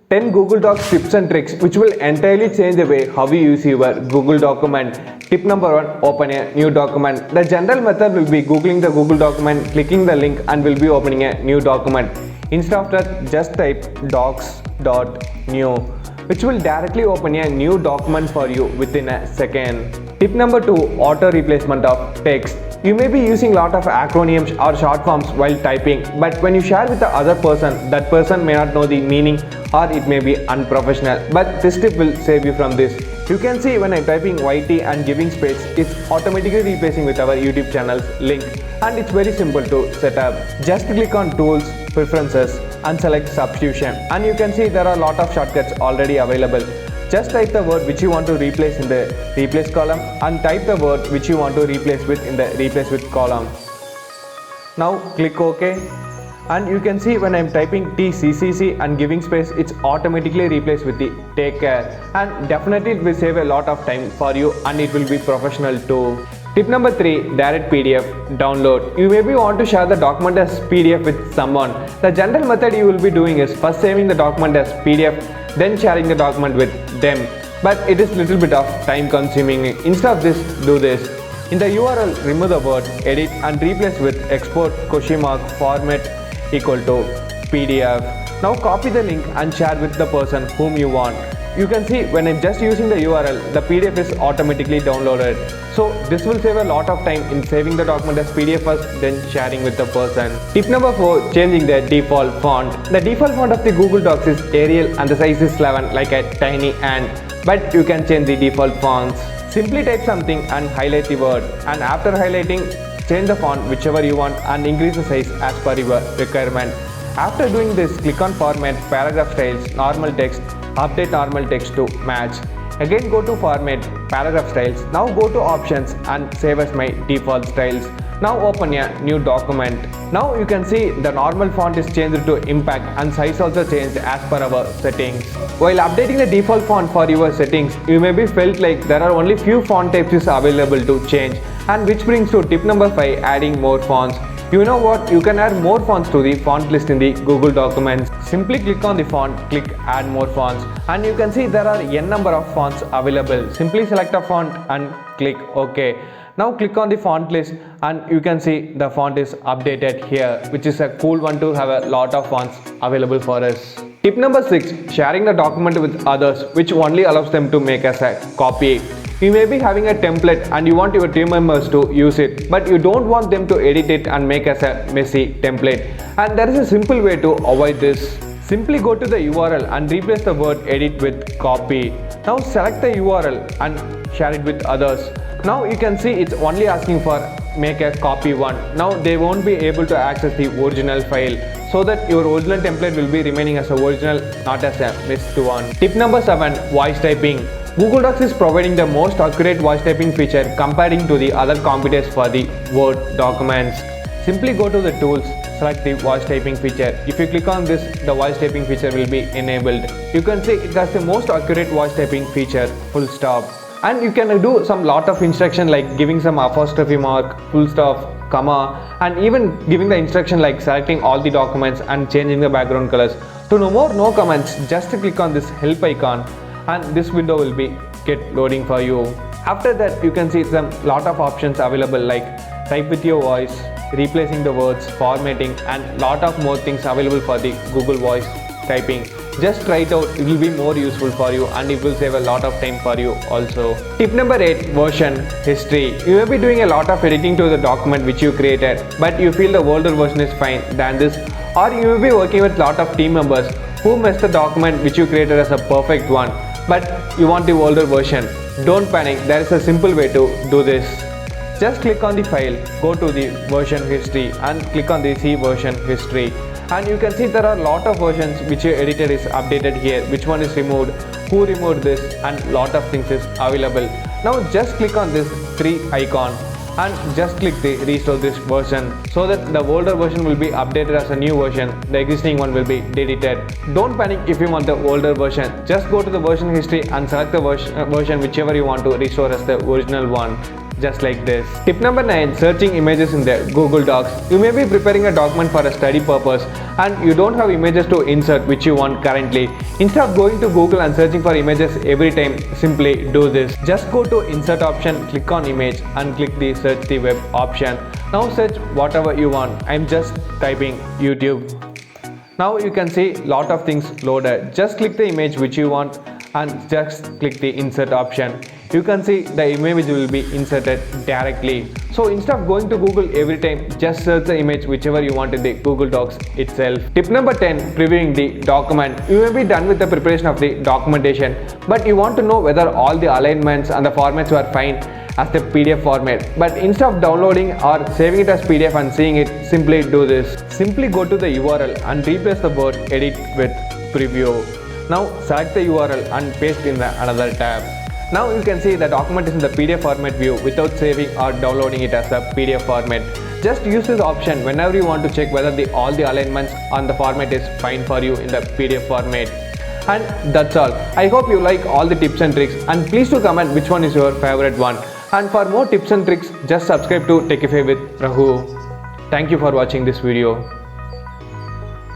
10 Google Docs tips and tricks which will entirely change the way how you use your Google document. Tip number 1, open a new document. The general method will be googling the Google document, clicking the link and will be opening a new document. Instead of that, just type docs.new, which will directly open a new document for you within a second. Tip number 2, auto replacement of text. You may be using lot of acronyms or short forms while typing, but when you share with the other person, that person may not know the meaning or it may be unprofessional. But this tip will save you from this. You can see when I'm typing YT and giving space, it's automatically replacing with our YouTube channel's link, and it's very simple to set up. Just click on Tools, Preferences and select Substitution, and you can see there are a lot of shortcuts already available. Just type the word which you want to replace in the replace column and type the word which you want to replace with in the replace with column. Now click OK, and you can see when I'm typing TCCC and giving space, it's automatically replaced with the take care, and definitely it will save a lot of time for you and it will be professional too. Tip number 3, direct PDF download. You maybe want to share the document as PDF with someone. The general method you will be doing is first saving the document as PDF, then sharing the document with them. But it is little bit of time consuming. Instead of this, do this. In the URL, remove the word edit and replace with export format equal to PDF. Now copy the link and share with the person whom you want. You can see when I'm just using the URL, the PDF is automatically downloaded. So this will save a lot of time in saving the document as PDF first, then sharing with the person. Tip number 4, changing the default font. The default font of the Google Docs is Arial and the size is 11, like a tiny ant. But you can change the default fonts. Simply type something and highlight the word, and after highlighting, change the font whichever you want and increase the size as per your requirement. After doing this, click on Format, Paragraph Styles, Normal Text, update normal text to match. Again go to Format, Paragraph Styles. Now go to Options and save as my default styles. Now open a new document. Now you can see the normal font is changed to Impact and size also changed as per our settings. While updating the default font for your settings, you may be felt like there are only few font types is available to change, and which brings to tip number 5, adding more fonts. You know what? You can add more fonts to the font list in the Google Documents. Simply click on the font, click add more fonts, and you can see there are n number of fonts available. Simply select a font and click OK. Now click on the font list and you can see the font is updated here, which is a cool one to have a lot of fonts available for us. Tip number 6, sharing the document with others, which only allows them to make as a copy. You may be having a template and you want your team members to use it, but you don't want them to edit it and make as a messy template. And there is a simple way to avoid this. Simply go to the URL and replace the word edit with copy. Now select the URL and share it with others. Now you can see it's only asking for make a copy one. Now they won't be able to access the original file, so that your original template will be remaining as a original, not as a missed one. Tip number 7, voice typing. Google Docs is providing the most accurate voice typing feature comparing to the other competitors for the Word documents. Simply go to the tools, select the voice typing feature. If you click on this, the voice typing feature will be enabled. You can see it has the most accurate voice typing feature, full stop. And you can do some lot of instruction like giving some apostrophe mark, full stop, comma, and even giving the instruction like selecting all the documents and changing the background colors. To know more no comments, just click on this help icon and this window will be get loading for you. After that, you can see some lot of options available like type with your voice, replacing the words, formatting, and lot of more things available for the Google Voice typing. Just try it out, it will be more useful for you and it will save a lot of time for you also. Tip number 8, version history. You may be doing a lot of editing to the document which you created, but you feel the older version is fine than this, or you may be working with lot of team members who messed the document which you created as a perfect one, but you want the older version. Don't panic, there is a simple way to do this. Just click on the file, go to the version history and click on the see version history. And you can see there are a lot of versions which you edited is updated here, which one is removed, who removed this, and lot of things is available. Now just click on this 3 icon and just click the restore this version, so that the older version will be updated as a new version, the existing one will be deleted. Don't panic if you want the older version, just go to the version history and select the version whichever you want to restore as the original one. just like this. Tip number 9, searching images in the Google Docs. You may be preparing a document for a study purpose and you don't have images to insert which you want currently. Instead of going to Google and searching for images every time, simply do this. Just go to insert option, click on image and click the search the web option. Now search whatever you want. I'm just typing YouTube. Now you can see lot of things loaded. Just click the image which you want and just click the insert option. You can see the image will be inserted directly. So instead of going to Google every time, just search the image whichever you want in the Google Docs itself. Tip number 10, previewing the document. You may be done with the preparation of the documentation, but you want to know whether all the alignments and the formats were fine as the PDF format. But instead of downloading or saving it as PDF and seeing it, simply do this. Simply go to the URL and replace the word edit with preview. Now select the URL and paste in another tab. Now you can see the document is in the PDF format view without saving or downloading it as a PDF format. Just use this option whenever you want to check whether all the alignments on the format is fine for you in the PDF format. And that's all. I hope you like all the tips and tricks, and please do comment which one is your favorite one. And for more tips and tricks, just subscribe to Techify with Raghu. Thank you for watching this video.